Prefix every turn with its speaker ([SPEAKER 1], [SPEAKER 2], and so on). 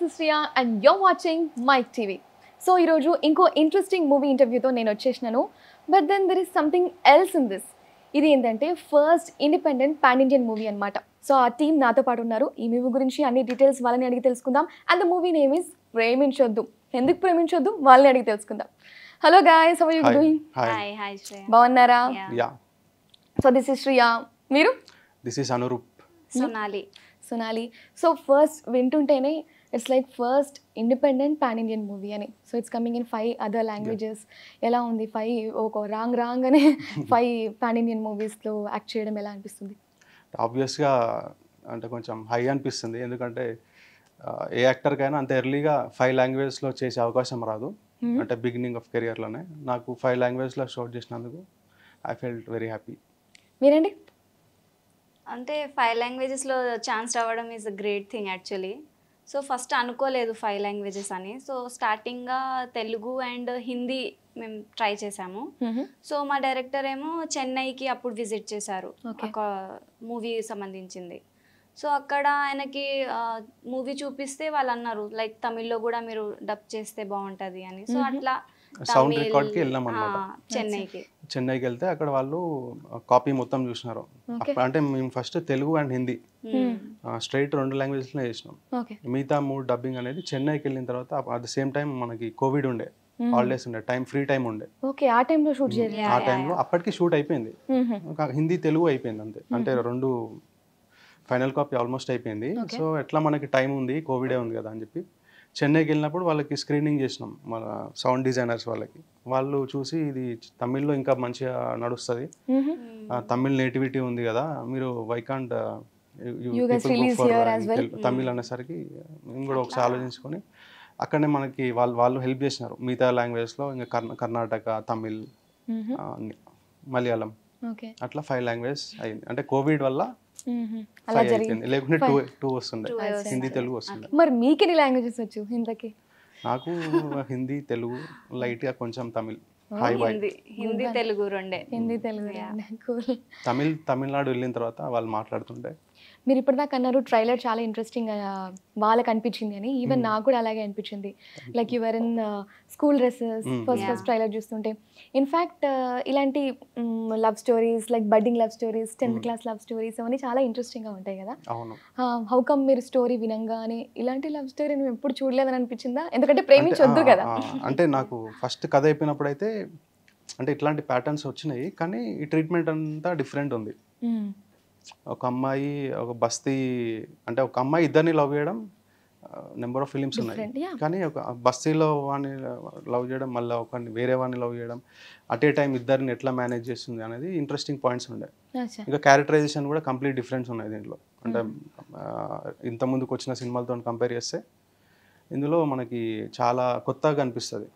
[SPEAKER 1] this is Shriya and you're watching Mike TV. So ఈరోజు ఇంకో interesting movie ఇంటర్వ్యూతో నేను వచ్చేసినాను. But then there is something else in this. ఇది ఏంటంటే first independent pan Indian movie అనమాట. సో ఆ టీం నాతో పాటు ఉన్నారు. ఈ మూవీ గురించి అన్ని డీటెయిల్స్ వాళ్ళని అడిగి తెలుసుకుందాం. And the movie name is Preminchoddu. ఎందుకు ప్రేమించొద్దు వాళ్ళని అడిగి తెలుసుకుందాం. Hello guys, how are you doing?
[SPEAKER 2] Hi Shreya.
[SPEAKER 1] బాగున్నారా?
[SPEAKER 3] Yeah.
[SPEAKER 1] So this is Shriya. మీరు?
[SPEAKER 3] This is Anuroop.
[SPEAKER 1] Sonali. So first వింటుంటేనే it's like first independent pan Indian movie అని. So it's coming in 5 other languages. ఎలా ఉంది 5 ఒక రాగానే 5 పాన్ ఇండియన్ మూవీస్లో యాక్ట్ చేయడం ఎలా అనిపిస్తుంది?
[SPEAKER 3] ఆబ్వియస్గా అంటే కొంచెం హై అనిపిస్తుంది, ఎందుకంటే ఏ యాక్టర్కైనా అంత ఎర్లీగా 5 లాంగ్వేజెస్లో చేసే అవకాశం రాదు. అంటే బిగినింగ్ ఆఫ్ కెరియర్లోనే నాకు 5 లాంగ్వేజ్లో షూట్ చేసినందుకు ఐ ఫెల్ట్ వెరీ హ్యాపీ.
[SPEAKER 1] మీరండి?
[SPEAKER 2] అంటే 5 లాంగ్వేజెస్లో ఛాన్స్ రావడం is a great thing actually. So first అనుకోలేదు 5 లాంగ్వేజెస్ అని. సో స్టార్టింగ్గా తెలుగు అండ్ హిందీ మేము ట్రై చేసాము. సో మా డైరెక్టర్ ఏమో చెన్నైకి అప్పుడు విజిట్ చేశారు, ఒక మూవీ సంబంధించింది. సో అక్కడ ఆయనకి మూవీ చూపిస్తే వాళ్ళు అన్నారు లైక్ తమిళ్లో కూడా మీరు డబ్ చేస్తే బాగుంటుంది అని. సో అట్లా
[SPEAKER 3] సౌండ్ రికార్డ్కి వెళ్ళాం అన్నమాట. చెన్నైకి వెళ్తే అక్కడ వాళ్ళు కాపీ మొత్తం చూసినారు. అంటే మేము first Telugu and Hindi straight 2 లాంగ్వేజెస్లో చేసినాం. మిగతా 3 డబ్బింగ్ అనేది చెన్నైకి వెళ్ళిన తర్వాత అట్ ద సేమ్ టైం మనకి కోవిడ్ ఉండే, హాలిడేస్ ఉండే, ఫ్రీ టైం ఉండే.
[SPEAKER 1] ఆ టైంలో
[SPEAKER 3] అప్పటికి షూట్ అయిపోయింది. హిందీ తెలుగు అయిపోయింది అంతే. అంటే 2 ఫైనల్ కాపీ ఆల్మోస్ట్ అయిపోయింది. సో ఎట్లా మనకి టైం ఉంది, కోవిడే ఉంది కదా అని చెప్పి చెన్నైకి వెళ్ళినప్పుడు వాళ్ళకి స్క్రీనింగ్ చేసినాం, మన సౌండ్ డిజైనర్స్ వాళ్ళకి. వాళ్ళు చూసి ఇది తమిళ్లో ఇంకా మంచిగా నడుస్తుంది, తమిళ్ నేటివిటీ ఉంది కదా, మీరు వైకాంట్ తమిళ్ అనేసరికి మేము కూడా ఒకసారి ఆలోచించుకొని అక్కడనే మనకి వాళ్ళు హెల్ప్ చేసినారు. మిగతా లాంగ్వేజ్లో ఇంకా కర్ణాటక, తమిళ్, మలయాళం అట్లా 5 లాంగ్వేజ్ అయింది. అంటే కోవిడ్ వల్ల లేకుంటే 2 వస్తుండే, హిందీ తెలుగు వస్తుండే.
[SPEAKER 1] మరి మీకు ఎన్ని లాంగ్వేజెస్ వచ్చు ఇంతకి?
[SPEAKER 3] నాకు హిందీ తెలుగు, లైట్గా కొంచెం తమిళ్.
[SPEAKER 2] హిందీ తెలుగు రెండే.
[SPEAKER 3] తమిళనాడు వెళ్ళిన తర్వాత వాళ్ళు మాట్లాడుతుంటే.
[SPEAKER 1] మీరు ఇప్పటిదాకా అన్నారు ట్రైలర్ చాలా ఇంట్రెస్టింగ్ వాళ్ళకి అనిపించింది అని. ఈవెన్ నాకు కూడా అలాగే అనిపించింది. Like your in school dresses first trailer చూస్తుంటే. ఇన్ఫ్యాక్ట్ ఇలాంటి love stories, like budding love stories, 10th class love stories అవన్నీ చాలా ఇంట్రెస్టింగ్గా ఉంటాయి కదా. హౌ కమ్ మీరు స్టోరీ వినంగానే ఇలాంటి లవ్ స్టోరీ నువ్వు ఎప్పుడు చూడలేదని అనిపించిందా? ఎందుకంటే ప్రేమించొద్దు కదా.
[SPEAKER 3] అంటే నాకు ఫస్ట్ కథ అయిపోయినప్పుడు అయితే అంటే ఇట్లాంటి ప్యాటర్న్స్ వచ్చినాయి, కానీ ఈ ట్రీట్మెంట్ అంతా డిఫరెంట్ ఉంది. ఒక అమ్మాయి ఒక బస్తీ, అంటే ఒక అమ్మాయి ఇద్దరిని లవ్ చేయడం నెంబర్ ఆఫ్ ఫిలిమ్స్ ఉన్నాయి, కానీ ఒక బస్తీలో వాడిని లవ్ చేయడం, మళ్ళీ ఒకరిని వేరే వాడిని లవ్ చేయడం, అట్ ఏ టైం ఇద్దరిని ఎట్లా మేనేజ్ చేస్తుంది అనేది ఇంట్రెస్టింగ్ పాయింట్స్ ఉండే. ఇంకా క్యారెక్టరైజేషన్ కూడా కంప్లీట్ డిఫరెన్స్ ఉన్నాయి దీంట్లో. అంటే ఇంత ముందుకు వచ్చిన సినిమాలతో కంపేర్ చేస్తే ఇందులో మనకి చాలా కొత్తగా అనిపిస్తుంది.